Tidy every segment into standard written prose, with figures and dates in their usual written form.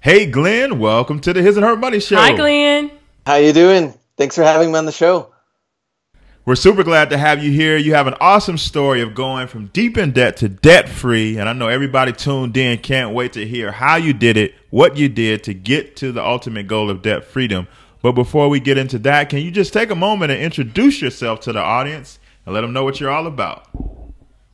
Hey, Glenn, welcome to the His and Her Money Show. Hi, Glenn. How you doing? Thanks for having me on the show. We're super glad to have you here. You have an awesome story of going from deep in debt to debt free. And I know everybody tuned in can't wait to hear how you did it, what you did to get to the ultimate goal of debt freedom. But before we get into that, can you just take a moment and introduce yourself to the audience and let them know what you're all about?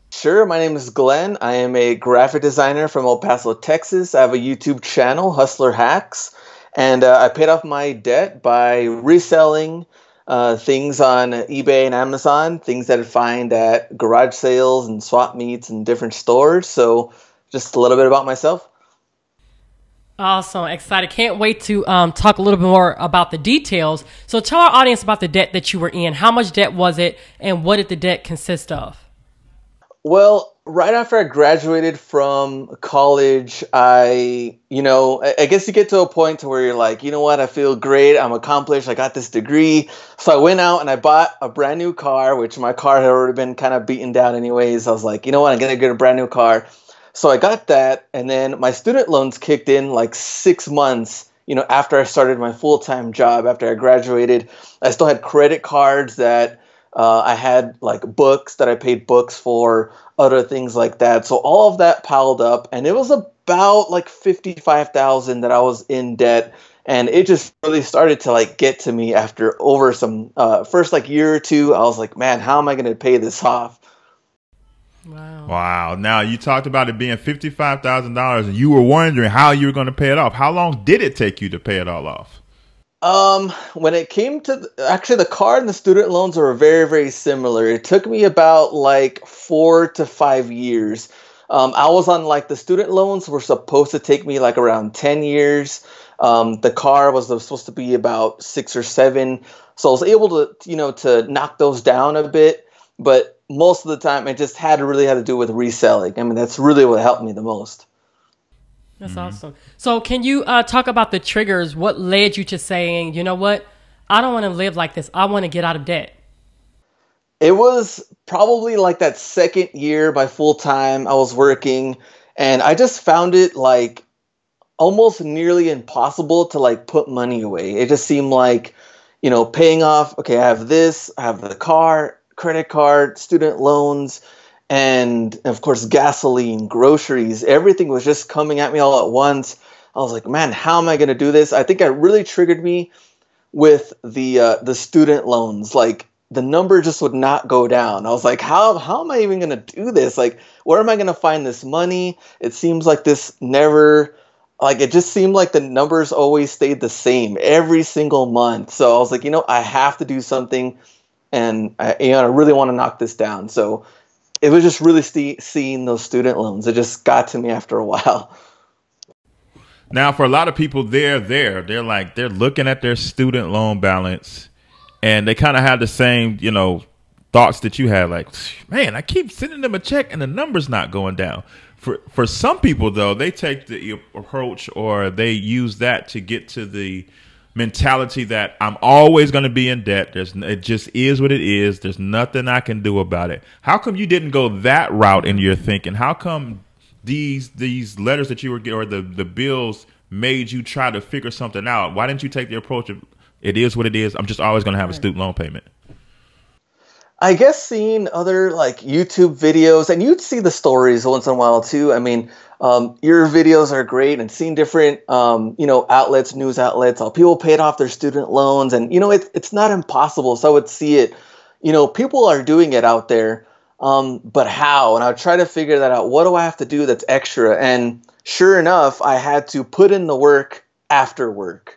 Sure. My name is Glenn. I am a graphic designer from El Paso, Texas. I have a YouTube channel, Hustler Hacks, and I paid off my debt by reselling things on eBay and Amazon, things that I find at garage sales and swap meets and different stores. So just a little bit about myself. Awesome. Excited. Can't wait to talk a little bit more about the details. So tell our audience about the debt that you were in. How much debt was it, and what did the debt consist of? Well, right after I graduated from college, I guess you get to a point to where you're like, you know what, I feel great. I'm accomplished. I got this degree. So I went out and I bought a brand new car, which my car had already been kind of beaten down anyways. I was like, you know what, I'm going to get a brand new car. So I got that. And then my student loans kicked in like 6 months, after I started my full-time job, after I graduated. I still had credit cards that I had like books that I paid books for, other things like that. So all of that piled up, and it was about like $55,000 that I was in debt. And it just really started to like get to me after over some first like year or two. I was like, man, how am I going to pay this off? Wow. Now, you talked about it being $55,000 and you were wondering how you were going to pay it off. How long did it take you to pay it all off? When it came to actually the car and the student loans were very, very similar. It took me about like 4 to 5 years. I was on like the student loans were supposed to take me like around 10 years. The car was supposed to be about 6 or 7. So I was able to, to knock those down a bit, but most of the time it just really had to do with reselling. I mean, that's really what helped me the most. That's awesome. So can you talk about the triggers? What led you to saying, you know what, I don't want to live like this. I want to get out of debt? It was probably like that second year by full time I was working, and I just found it like almost nearly impossible to like put money away. It just seemed like, paying off, okay, I have this, I have the car, credit card, student loans, and of course, gasoline, groceries, everything was just coming at me all at once. I was like, man, how am I going to do this? I think it really triggered me with the student loans. Like the number just would not go down. I was like, how am I even going to do this? Like, where am I going to find this money? It seems like it just seemed like the numbers always stayed the same every single month. So I was like, I have to do something, and I really want to knock this down. So it was just really seeing those student loans. It just got to me after a while. Now, for a lot of people, they're looking at their student loan balance, and they kind of have the same, thoughts that you had. Like, man, I keep sending them a check and the number's not going down. For some people, though, they take the approach, or they use that to get to the mentality that I'm always going to be in debt. It just is what it is. There's nothing I can do about it. How come you didn't go that route in your thinking? How come these letters that you were getting, or the bills, made you try to figure something out? Why didn't you take the approach of it is what it is? I'm just always going to have a student loan payment. I guess seeing other like YouTube videos, and you'd see the stories once in a while too. I mean, your videos are great, and seeing different, outlets, news outlets, how people paid off their student loans, and it's not impossible. So I would see it, people are doing it out there, but how? And I would try to figure that out. What do I have to do that's extra? And sure enough, I had to put in the work after work.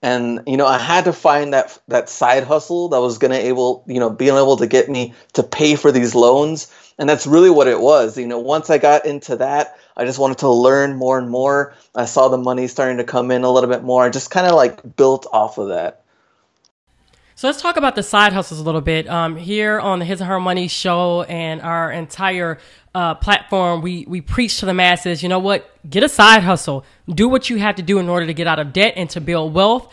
And, I had to find that side hustle that was being able to get me to pay for these loans. And that's really what it was. Once I got into that, I just wanted to learn more and more. I saw the money starting to come in a little bit more. I just kind of like built off of that. So let's talk about the side hustles a little bit. Here on the His and Her Money show and our entire platform, we preach to the masses, you know what, get a side hustle. Do what you have to do in order to get out of debt and to build wealth.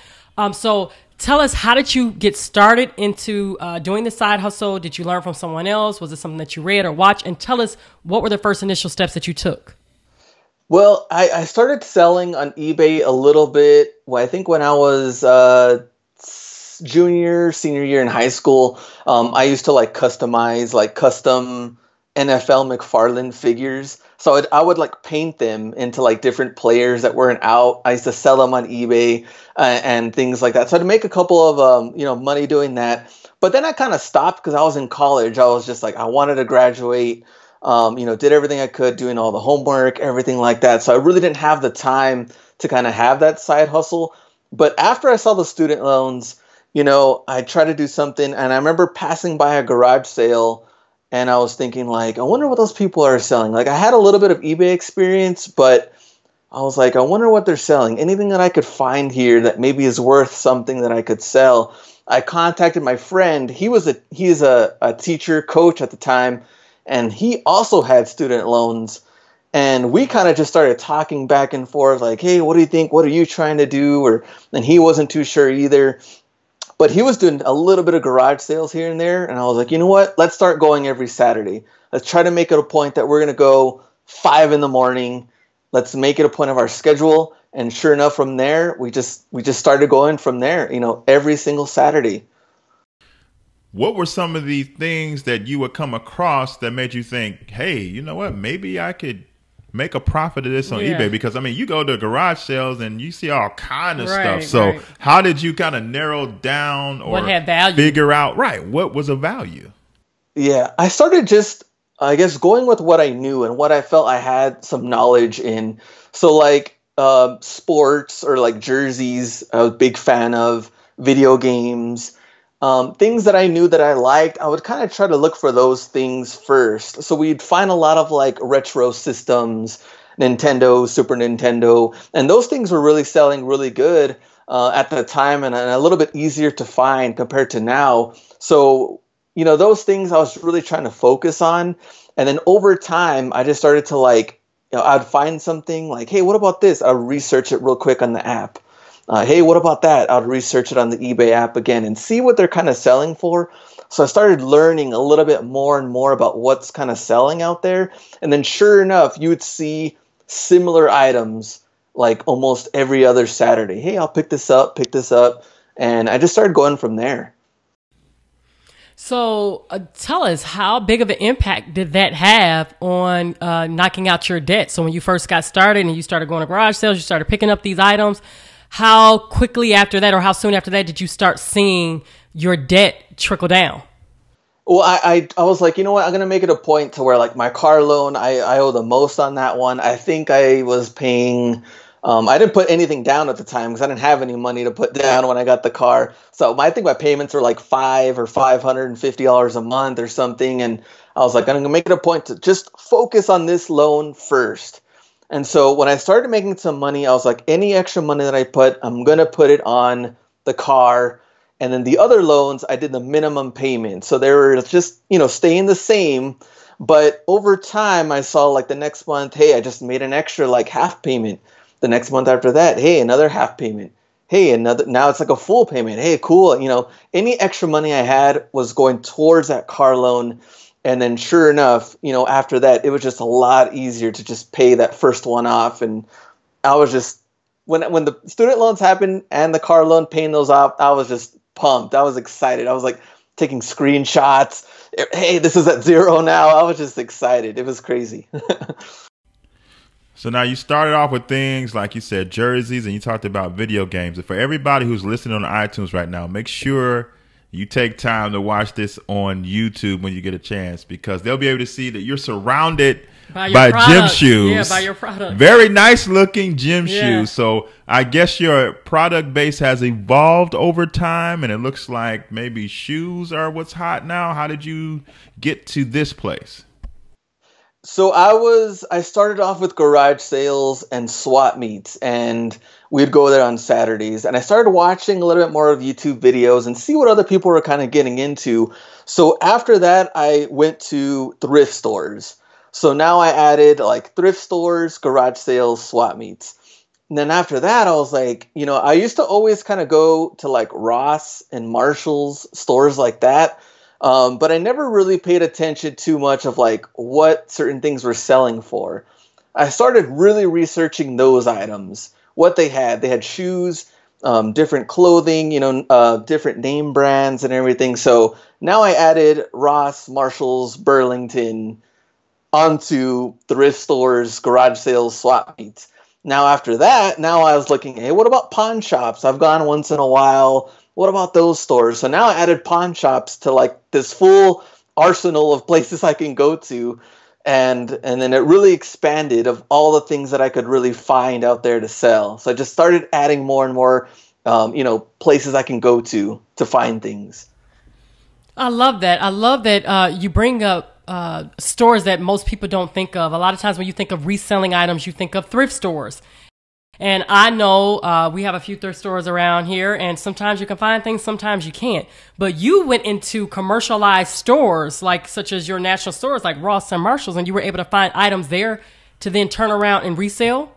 So tell us, how did you get started into doing the side hustle? Did you learn from someone else? Was it something that you read or watched? And tell us, what were the first initial steps that you took? Well, I started selling on eBay a little bit. Well, I think when I was junior, senior year in high school, I used to like customize like custom NFL McFarlane figures. So I would like paint them into like different players that weren't out. I used to sell them on eBay and things like that. So I'd make a couple of money doing that. But then I kind of stopped because I was in college. I was just like I wanted to graduate. Did everything I could, doing all the homework, everything like that. So I really didn't have the time to kind of have that side hustle. But after I saw the student loans, I tried to do something, and I remember passing by a garage sale, and I was thinking, like, I wonder what those people are selling. Like, I had a little bit of eBay experience, but I was like, I wonder what they're selling. Anything that I could find here that maybe is worth something that I could sell. I contacted my friend. He is a teacher, coach at the time, and he also had student loans. And we kind of just started talking back and forth, like, hey, what do you think? What are you trying to do? And he wasn't too sure either. But he was doing a little bit of garage sales here and there. And I was like, you know what? Let's start going every Saturday. Let's try to make it a point that we're going to go 5 a.m. Let's make it a point of our schedule. And sure enough, from there, we just started going from there, every single Saturday. What were some of the things that you would come across that made you think, hey, you know what? Maybe I could make a profit of this on eBay? Because, I mean, you go to garage sales and you see all kind of stuff. So how did you kind of narrow down or what had value? Figure out, what was of value? Yeah, I started just, I guess, going with what I knew and what I felt I had some knowledge in. So like sports or like jerseys, I was a big fan of video games. Things that I knew that I liked, I would kind of try to look for those things first. So we'd find a lot of like retro systems, Nintendo, Super Nintendo, and those things were really selling really good at the time and a little bit easier to find compared to now. So, those things I was really trying to focus on. And then over time, I just started to like, I'd find something like, hey, what about this? I'd research it real quick on the app. Hey, what about that? I'll research it on the eBay app again and see what they're kind of selling for. So I started learning a little bit more and more about what's kind of selling out there. And then sure enough, you would see similar items like almost every other Saturday. Hey, I'll pick this up. And I just started going from there. So tell us, how big of an impact did that have on knocking out your debt? So when you first got started and you started going to garage sales, you started picking up these items. How quickly after that, or how soon after that, did you start seeing your debt trickle down? Well, I was like, you know what? I'm going to make it a point to where like my car loan, I owe the most on that one. I think I was paying, I didn't put anything down at the time because I didn't have any money to put down when I got the car. So I think my payments were like $550 a month or something. And I was like, I'm going to make it a point to just focus on this loan first. And so when I started making some money, I was like, any extra money that I put, I'm going to put it on the car. And then the other loans, I did the minimum payment. So they were just, staying the same. But over time, I saw like the next month, hey, I just made an extra like half payment. The next month after that, hey, another half payment. Hey, now it's like a full payment. Hey, cool. Any extra money I had was going towards that car loan. And then sure enough, after that, it was just a lot easier to just pay that first one off. And I was just, when the student loans happened and the car loan, paying those off, I was just pumped. I was excited. I was like taking screenshots. Hey, this is at zero now. I was just excited. It was crazy. So now you started off with things like you said, jerseys, and you talked about video games. And for everybody who's listening on iTunes right now, make sure you take time to watch this on YouTube when you get a chance, because they'll be able to see that you're surrounded by gym shoes. Yeah, by your product. Very nice looking gym shoes. So I guess your product base has evolved over time, and it looks like maybe shoes are what's hot now. How did you get to this place? So I started off with garage sales and swap meets, and we'd go there on Saturdays. And I started watching a little bit more of YouTube videos and see what other people were kind of getting into. So after that, I went to thrift stores. So now I added like thrift stores, garage sales, swap meets. And then after that, I was like, I used to always kind of go to like Ross and Marshall's, stores like that. But I never really paid attention too much of like what certain things were selling for. I started really researching those items, what they had. They had shoes, different clothing, different name brands and everything. So now I added Ross, Marshalls, Burlington onto thrift stores, garage sales, swap meets. Now after that, now I was looking, hey, what about pawn shops? I've gone once in a while. What about those stores? So now I added pawn shops to like this full arsenal of places I can go to. And then it really expanded of all the things that I could really find out there to sell. So I just started adding more and more, places I can go to find things. I love that. I love that you bring up stores that most people don't think of. A lot of times when you think of reselling items, you think of thrift stores. And I know we have a few thrift stores around here, and sometimes you can find things, sometimes you can't. But you went into commercialized stores, like such as your national stores like Ross and Marshalls, and you were able to find items there to then turn around and resell?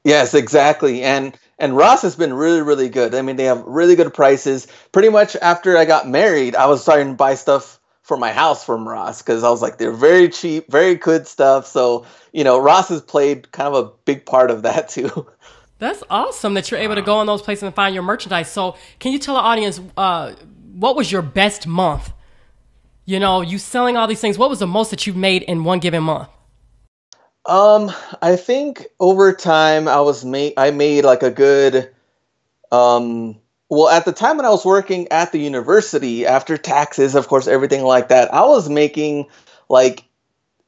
Yes, exactly. And Ross has been really, really good. I mean, they have really good prices. Pretty much after I got married, I was starting to buy stuff for my house from Ross because I was like, they're very cheap, very good stuff. So, Ross has played kind of a big part of that too. That's awesome that you're able to go in those places and find your merchandise. So can you tell the audience, what was your best month? You selling all these things. What was the most that you've made in one given month? I think over time I made like a good, well, at the time when I was working at the university, after taxes, of course, everything like that, I was making like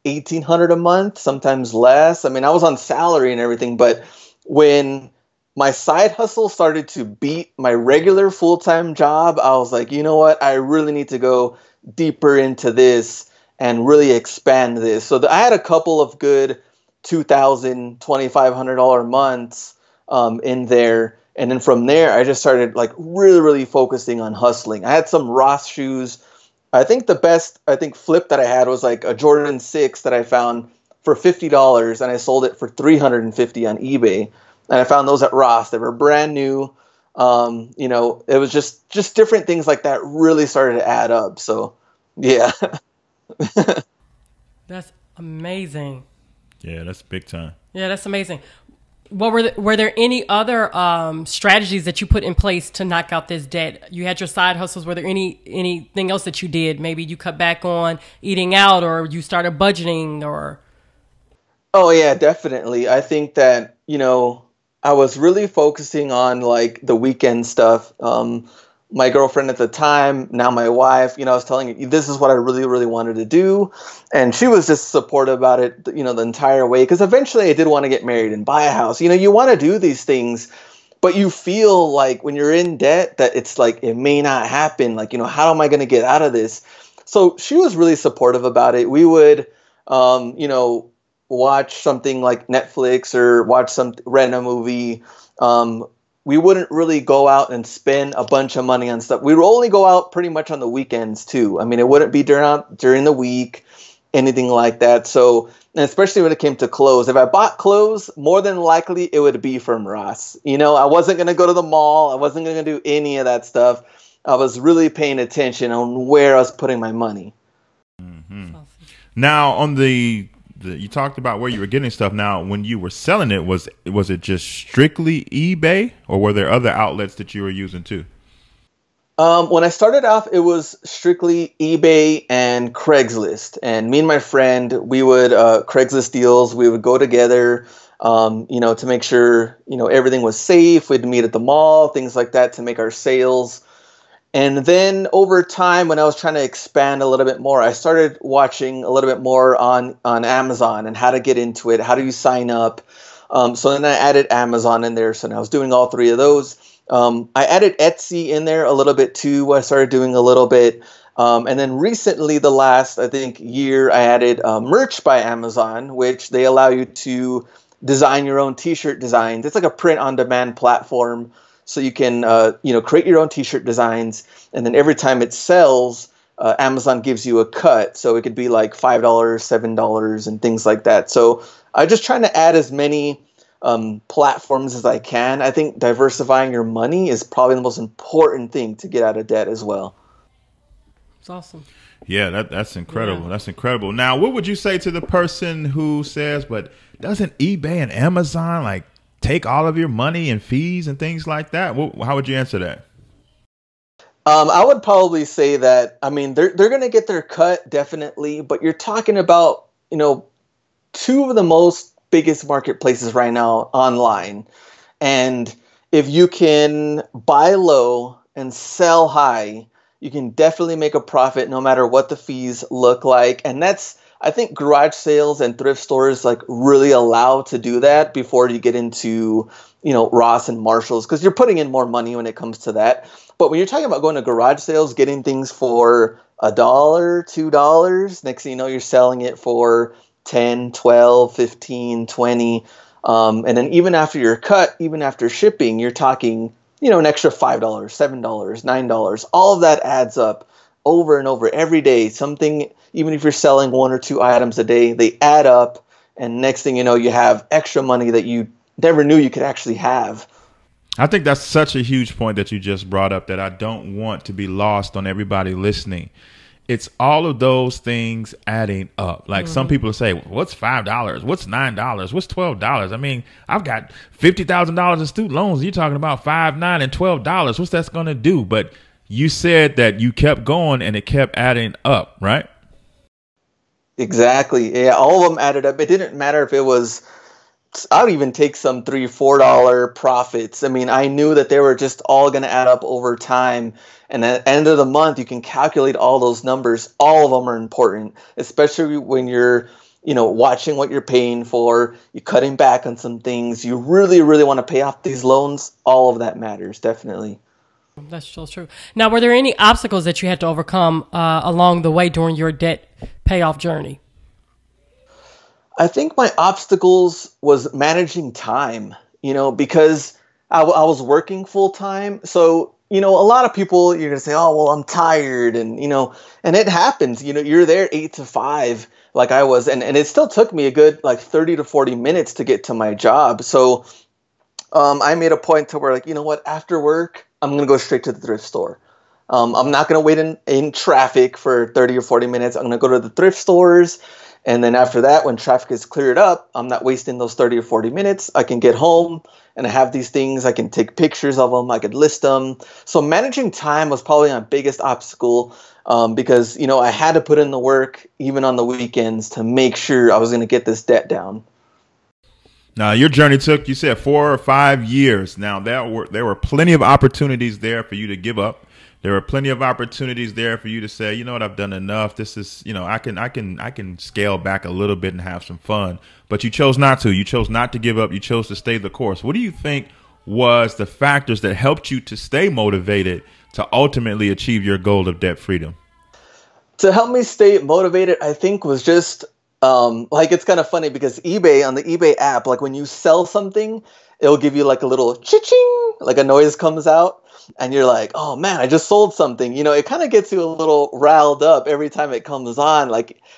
1,800 a month, sometimes less. I mean, I was on salary and everything, but when my side hustle started to beat my regular full-time job, I was like, you know what? I really need to go deeper into this and really expand this. So I had a couple of good $2,000, $2,500 months in there. And then from there, I just started like really, really focusing on hustling. I had some Ross shoes. I think the best, flip that I had was like a Jordan 6 that I found for $50, and I sold it for $350 on eBay. And I found those at Ross. They were brand new. It was just different things like that really started to add up. So, yeah. That's amazing. Yeah, that's big time. Yeah, that's amazing. Were there any other strategies that you put in place to knock out this debt? You had your side hustles. Were there anything else that you did? Maybe you cut back on eating out, or you started budgeting, or? Oh yeah, definitely. I think that, I was really focusing on like the weekend stuff. My girlfriend at the time, now my wife, I was telling her, this is what I really, really wanted to do. And she was just supportive about it, the entire way. Because eventually I did want to get married and buy a house. You want to do these things, but you feel like when you're in debt that it's like, it may not happen. Like, how am I going to get out of this? So she was really supportive about it. We would, watch something like Netflix or watch some random movie. We wouldn't really go out and spend a bunch of money on stuff. We would only go out pretty much on the weekends too. I mean, it wouldn't be during the week, anything like that. So, and especially when it came to clothes, if I bought clothes, more than likely it would be from Ross. I wasn't going to go to the mall. I wasn't going to do any of that stuff. I was really paying attention on where I was putting my money. Mm-hmm. Now, on you talked about where you were getting stuff. Now, when you were selling it, was it just strictly eBay, or were there other outlets that you were using too? When I started off, it was strictly eBay and Craigslist. And me and my friend, we would Craigslist deals. We would go together, to make sure everything was safe. We'd meet at the mall, things like that, to make our sales. And then over time, when I was trying to expand a little bit more, I started watching a little bit more on Amazon and how to get into it. How do you sign up? So then I added Amazon in there. So now I was doing all three of those. I added Etsy in there a little bit too. I started doing a little bit. And then recently, the last, I think, year, I added Merch by Amazon, which they allow you to design your own T-shirt designs. It's like a print-on-demand platform. So you can, create your own T-shirt designs, and then every time it sells, Amazon gives you a cut. So it could be like $5, $7, and things like that. So I'm just trying to add as many platforms as I can. I think diversifying your money is probably the most important thing to get out of debt as well. It's awesome. Yeah, that's incredible. Yeah. That's incredible. Now, what would you say to the person who says, but doesn't eBay and Amazon like take all of your money and fees and things like that? How would you answer that? I would probably say that, I mean, they're going to get their cut, definitely, but you're talking about, two of the most biggest marketplaces right now online. And if you can buy low and sell high, you can definitely make a profit no matter what the fees look like. And I think garage sales and thrift stores like really allow to do that before you get into, Ross and Marshalls, because you're putting in more money when it comes to that. But when you're talking about going to garage sales, getting things for $1, $2, next thing you know, you're selling it for 10, 12, 15, 20. And then even after your cut, even after shipping, you're talking, an extra $5, $7, $9. All of that adds up over and over every day. Something, even if you're selling 1 or 2 items a day, they add up. And next thing you know, you have extra money that you never knew you could actually have. I think that's such a huge point that you just brought up that I don't want to be lost on everybody listening. It's all of those things adding up. Like some people say, what's $5? What's $9? What's $12? I mean, I've got $50,000 in student loans. You're talking about $5, $9, and $12. What's that's going to do? But you said that you kept going and it kept adding up, right? Exactly. Yeah, all of them added up. It didn't matter if it was, I would even take some $3, $4 profits. I mean, I knew that they were just all going to add up over time. And at the end of the month, you can calculate all those numbers. All of them are important, especially when you're, watching what you're paying for, you're cutting back on some things. You really, really want to pay off these loans. All of that matters, definitely. That's so true. Now, were there any obstacles that you had to overcome along the way during your debt payoff journey? I think my obstacles was managing time, because I was working full time. So, a lot of people, you're going to say, oh, well, I'm tired. And, and it happens, you're there 8 to 5 like I was. And it still took me a good 30 to 40 minutes to get to my job. So I made a point to where after work, I'm going to go straight to the thrift store. I'm not going to wait in traffic for 30 or 40 minutes. I'm going to go to the thrift stores. And then after that, when traffic is cleared up, I'm not wasting those 30 or 40 minutes. I can get home and I have these things. I can take pictures of them. I could list them. So managing time was probably my biggest obstacle because, I had to put in the work even on the weekends to make sure I was going to get this debt down. Now, your journey took, you said, 4 or 5 years. Now, there were plenty of opportunities there for you to give up. There were plenty of opportunities there for you to say, you know what, I've done enough. This is, I can scale back a little bit and have some fun. But you chose not to. You chose not to give up. You chose to stay the course. What do you think was the factors that helped you to stay motivated to ultimately achieve your goal of debt freedom? To help me stay motivated, I think was just it's kind of funny because on the eBay app, when you sell something, it'll give you a little cha-ching, a noise comes out. And you're like, oh man, I just sold something. It kind of gets you a little riled up every time it comes on.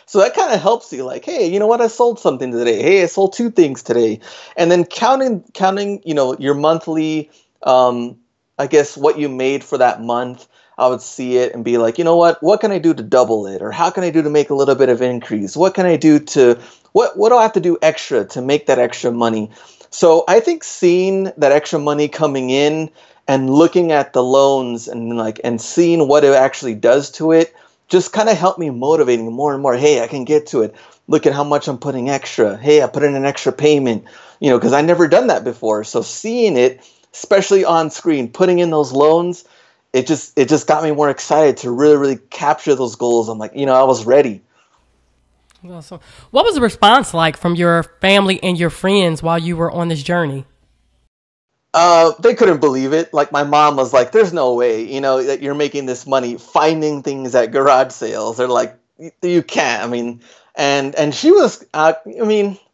So that kind of helps you hey, you know what? I sold something today. Hey, I sold 2 things today. And then counting, your monthly, I guess what you made for that month, I would see it and be like, you know what can I do to double it? Or how can I do to make a little bit of increase? What can I do what do I have to do extra to make that extra money? So I think seeing that extra money coming in and looking at the loans and seeing what it actually does to it just kind of helped me motivating more and more. Hey, I can get to it. Look at how much I'm putting extra. Hey, I put in an extra payment, because I never done that before. So seeing it, especially on screen, putting in those loans, it just got me more excited to really, really capture those goals. I'm like, I was ready. Awesome. What was the response like from your family and your friends while you were on this journey? They couldn't believe it. My mom was like, there's no way, that you're making this money finding things at garage sales. They're like, you can't. I mean, and she was,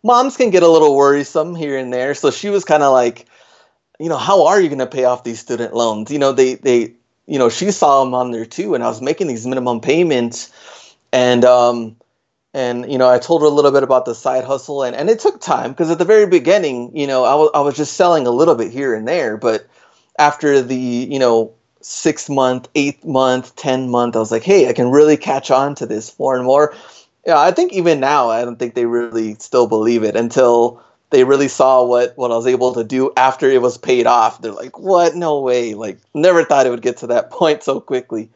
moms can get a little worrisome here and there. So she was kind of like, how are you going to pay off these student loans? She saw them on there too. And I was making these minimum payments and I told her a little bit about the side hustle and it took time because at the very beginning, I was just selling a little bit here and there. But after the, 6 month, 8 month, 10 month, I was like, hey, I can really catch on to this more and more. Yeah, I think even now, I don't think they really still believe it until they really saw what I was able to do after it was paid off. They're like, what? No way. Like, never thought it would get to that point so quickly.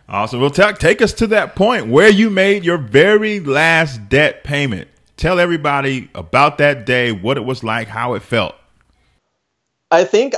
Awesome. Well, take us to that point where you made your very last debt payment. Tell everybody about that day, what it was like, how it felt. I think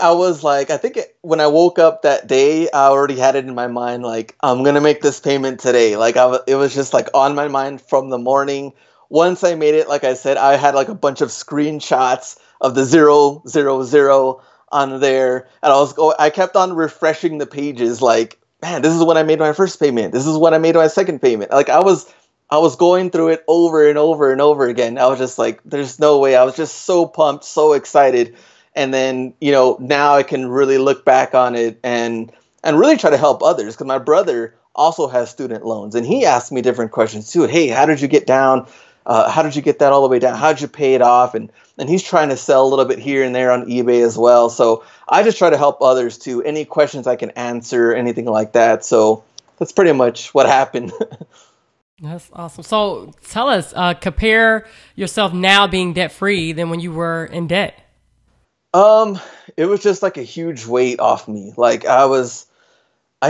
when I woke up that day, I already had it in my mind, like, I'm going to make this payment today. Like, it was just like on my mind from the morning. Once I made it, like I said, I had like a bunch of screenshots of the 000 on there. And I kept on refreshing the pages like, man, this is when I made my first payment. This is when I made my second payment. Like, I was going through it over and over and over again. I was just like, there's no way. I was just so pumped, so excited. And then, now I can really look back on it and really try to help others, because my brother also has student loans and he asked me different questions too. Hey, how did you get down? How did you get that all the way down? How did you pay it off? And he's trying to sell a little bit here and there on eBay as well. So I just try to help others too. Any questions I can answer, anything like that. So that's pretty much what happened. That's awesome. So tell us, compare yourself now being debt free than when you were in debt. It was just like a huge weight off me. Like, I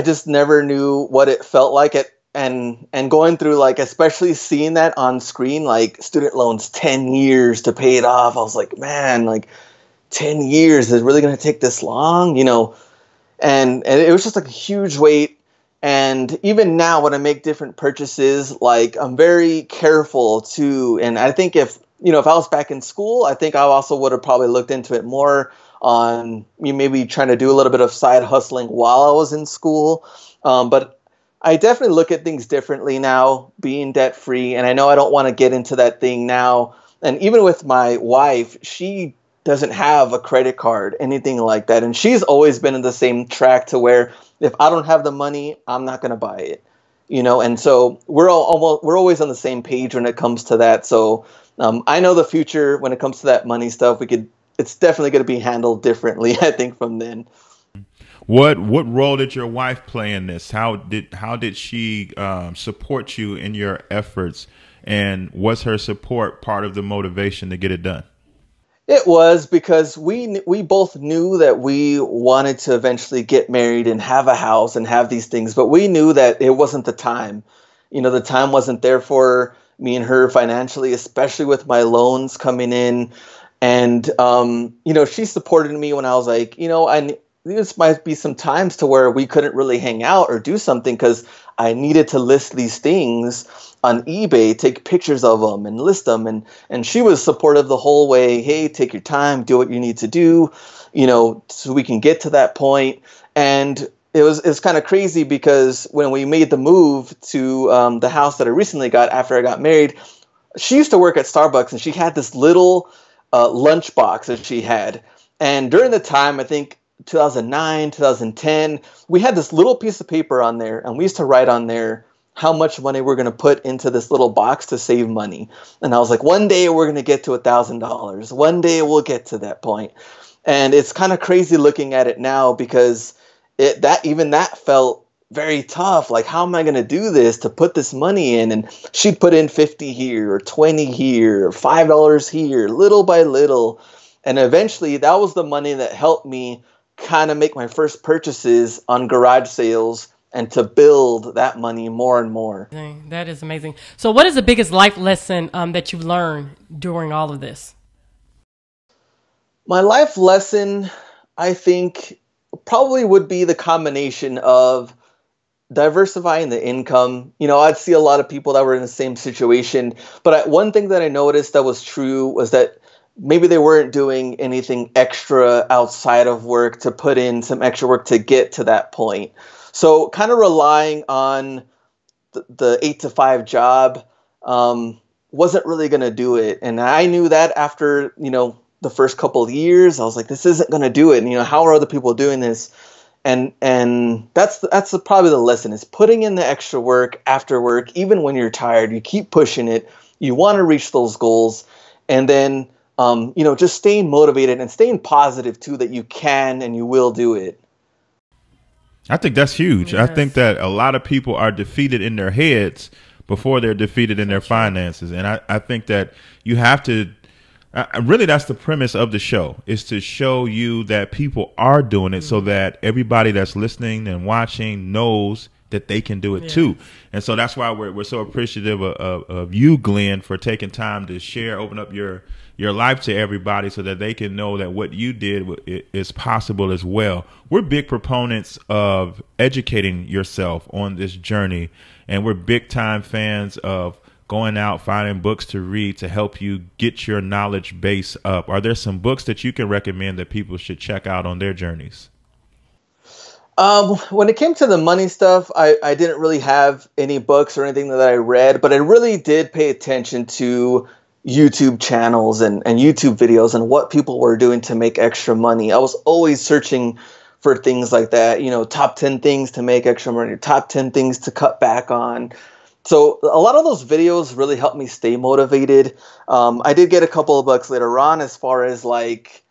just never knew what it felt like and going through, like, especially seeing that on screen, like student loans, 10 years to pay it off. I was like, man, like 10 years is really going to take this long, and it was just like a huge weight. And even now when I make different purchases, like, I'm very careful too. And I think if I was back in school, I think I also would have probably looked into it more on maybe trying to do a little bit of side hustling while I was in school. But I definitely look at things differently now, being debt free. And I know I don't want to get into that thing now. And even with my wife, she doesn't have a credit card, anything like that. And she's always been in the same track to where if I don't have the money, I'm not going to buy it. And so we're always on the same page when it comes to that. So I know the future when it comes to that money stuff, it's definitely going to be handled differently, I think, from then. What role did your wife play in this? How did she support you in your efforts? And was her support part of the motivation to get it done? It was, because we both knew that we wanted to eventually get married and have a house and have these things, but we knew that it wasn't the time. The time wasn't there for me and her financially, especially with my loans coming in. And, she supported me when I was like, this might be some times to where we couldn't really hang out or do something because I needed to list these things on eBay, take pictures of them and list them. And she was supportive the whole way. Hey, take your time, do what you need to do, so we can get to that point. And it's kind of crazy because when we made the move to the house that I recently got after I got married, she used to work at Starbucks and she had this little lunch box that she had. And during the time, I think 2009, 2010, we had this little piece of paper on there and we used to write on there how much money we're going to put into this little box to save money. And I was like, one day we're going to get to $1,000. One day we'll get to that point. And it's kind of crazy looking at it now because that felt very tough. Like, how am I going to do this to put this money in? And she'd put in 50 here or 20 here or $5 here, little by little. And eventually that was the money that helped me kind of make my first purchases on garage sales and to build that money more and more. Dang, that is amazing. So what is the biggest life lesson that you learned during all of this? My life lesson, I think, probably would be the combination of diversifying the income. I'd see a lot of people that were in the same situation, but one thing that I noticed that was true was that maybe they weren't doing anything extra outside of work to put in some extra work to get to that point. So kind of relying on the 8-to-5 job wasn't really going to do it. And I knew that after, the first couple of years, I was like, this isn't going to do it. And, how are other people doing this? And that's probably the lesson, is putting in the extra work after work, even when you're tired. You keep pushing it. You want to reach those goals. And then, just staying motivated and staying positive too, that you can and you will do it. I think that's huge. Yes. I think that a lot of people are defeated in their heads before they're defeated in their finances. And I think that you have to, really, that's the premise of the show, is to show you that people are doing it so that everybody that's listening and watching knows that they can do it too. And so that's why we're so appreciative of you, Glen, for taking time to share, open up your life to everybody so that they can know that what you did is possible as well. We're big proponents of educating yourself on this journey, and we're big time fans of going out, finding books to read to help you get your knowledge base up. Are there some books that you can recommend that people should check out on their journeys? When it came to the money stuff, I didn't really have any books or anything that I read, but I really did pay attention to YouTube channels and YouTube videos and what people were doing to make extra money. I was always searching for things like that, top 10 things to make extra money, top 10 things to cut back on. So a lot of those videos really helped me stay motivated. I did get a couple of books later on as far as like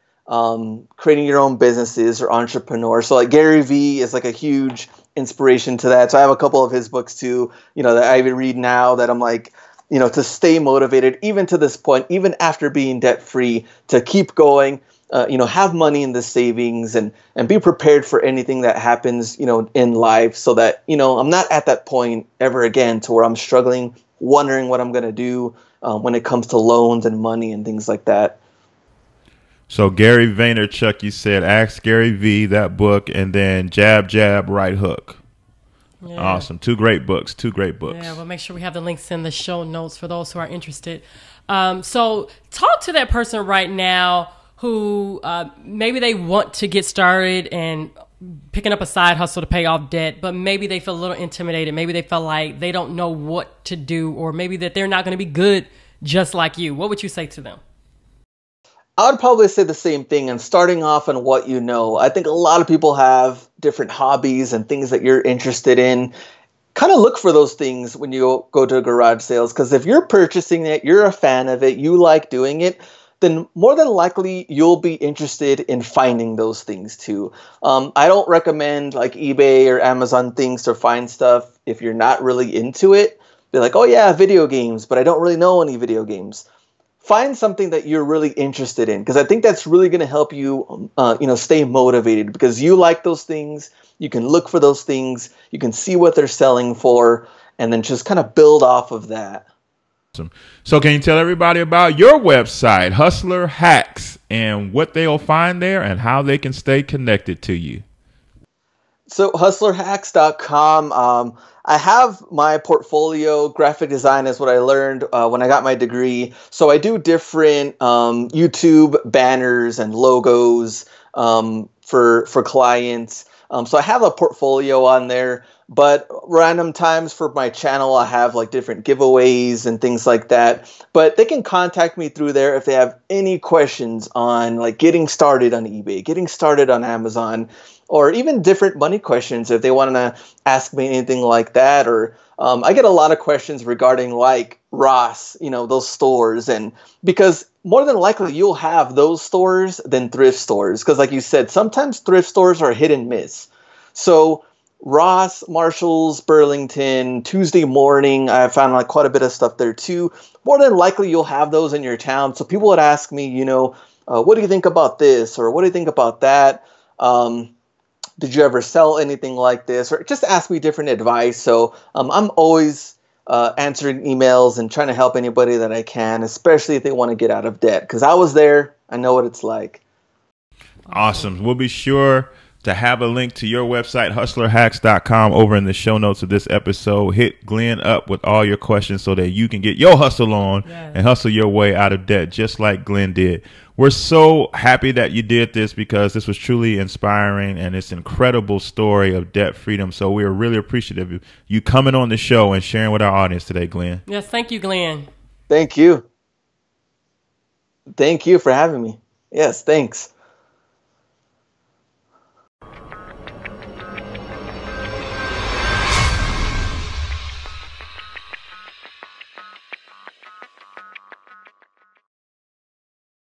creating your own businesses or entrepreneurs. So like Gary Vee is like a huge inspiration to that. So I have a couple of his books too, that I read now that I'm like, to stay motivated, even to this point, even after being debt free, to keep going, have money in the savings and be prepared for anything that happens, in life so that, I'm not at that point ever again to where I'm struggling, wondering what I'm going to do when it comes to loans and money and things like that. So Gary Vaynerchuk, you said, Ask Gary V, that book, and then Jab, Jab, Right Hook. Yeah. Awesome. Two great books. Yeah, we'll make sure we have the links in the show notes for those who are interested. So talk to that person right now who maybe they want to get started and picking up a side hustle to pay off debt, but maybe they feel a little intimidated. Maybe they feel like they don't know what to do, or maybe that they're not going to be good just like you. What would you say to them? I would probably say the same thing, and starting off on what you know. I think a lot of people have different hobbies and things that you're interested in. Kind of look for those things when you go to garage sales, because if you're purchasing it, you're a fan of it, you like doing it, then more than likely you'll be interested in finding those things too. I don't recommend like eBay or Amazon things to find stuff if you're not really into it. Be like, oh yeah, video games, but I don't really know any video games. Find something that you're really interested in, because I think that's really going to help you, stay motivated, because you like those things. You can look for those things. You can see what they're selling for, and then just kind of build off of that. Awesome. So can you tell everybody about your website, Hustler Hacks, and what they'll find there and how they can stay connected to you? So hustlerhacks.com. I have my portfolio. Graphic design is what I learned when I got my degree. So I do different YouTube banners and logos for clients. So I have a portfolio on there, but random times for my channel, I have like different giveaways and things like that. But they can contact me through there if they have any questions on like getting started on eBay, getting started on Amazon, or even different money questions if they want to ask me anything like that. Or I get a lot of questions regarding like Ross, those stores. And because more than likely you'll have those stores than thrift stores. Because like you said, sometimes thrift stores are hit and miss. So Ross, Marshalls, Burlington, Tuesday Morning, I found like quite a bit of stuff there too. More than likely you'll have those in your town. So people would ask me, what do you think about this? Or what do you think about that? Did you ever sell anything like this? Or just ask me different advice. So I'm always answering emails and trying to help anybody that I can, especially if they want to get out of debt. Because I was there. I know what it's like. Awesome. We'll be sure to have a link to your website, hustlerhacks.com, over in the show notes of this episode. Hit Glen up with all your questions so that you can get your hustle on and hustle your way out of debt just like Glen did. We're so happy that you did this, because this was truly inspiring and it's an incredible story of debt freedom. So we're really appreciative of you coming on the show and sharing with our audience today, Glen. Yes, thank you, Glen. Thank you. Thank you for having me. Yes, thanks.